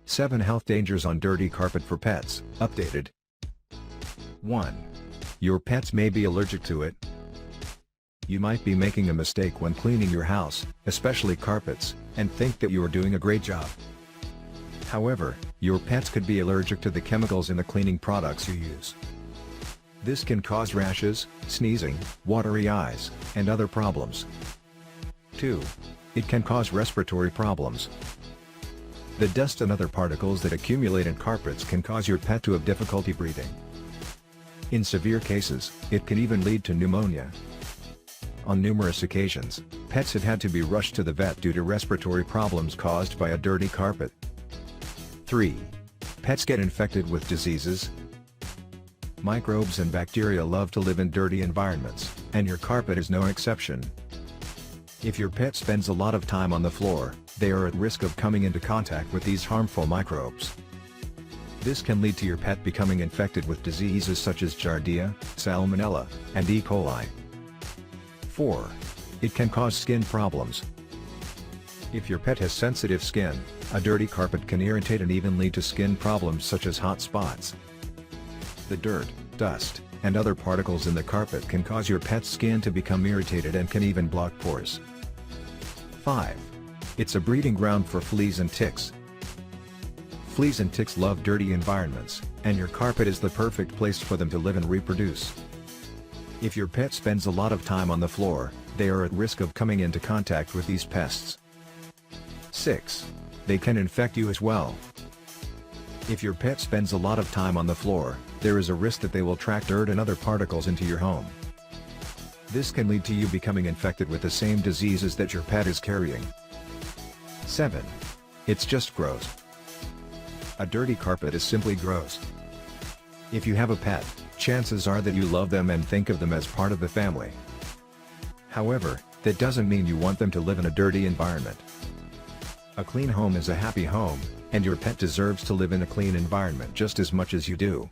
7 Health Dangers on Dirty Carpet for Pets, updated. 1. Your pets may be allergic to it. You might be making a mistake when cleaning your house, especially carpets, and think that you are doing a great job. However, your pets could be allergic to the chemicals in the cleaning products you use. This can cause rashes, sneezing, watery eyes, and other problems. 2. It can cause respiratory problems. The dust and other particles that accumulate in carpets can cause your pet to have difficulty breathing. In severe cases, it can even lead to pneumonia. On numerous occasions, pets have had to be rushed to the vet due to respiratory problems caused by a dirty carpet. 3. Pets get infected with diseases. Microbes and bacteria love to live in dirty environments, and your carpet is no exception. If your pet spends a lot of time on the floor, they are at risk of coming into contact with these harmful microbes. This can lead to your pet becoming infected with diseases such as Giardia, Salmonella, and E. coli. 4. It can cause skin problems. If your pet has sensitive skin, a dirty carpet can irritate and even lead to skin problems such as hot spots. The dirt, dust, and other particles in the carpet can cause your pet's skin to become irritated and can even block pores. 5. It's a breeding ground for fleas and ticks. Fleas and ticks love dirty environments, and your carpet is the perfect place for them to live and reproduce. If your pet spends a lot of time on the floor, they are at risk of coming into contact with these pests. 6. They can infect you as well. If your pet spends a lot of time on the floor, there is a risk that they will track dirt and other particles into your home. This can lead to you becoming infected with the same diseases that your pet is carrying. 7. It's just gross. A dirty carpet is simply gross. If you have a pet, chances are that you love them and think of them as part of the family. However, that doesn't mean you want them to live in a dirty environment. A clean home is a happy home, and your pet deserves to live in a clean environment just as much as you do.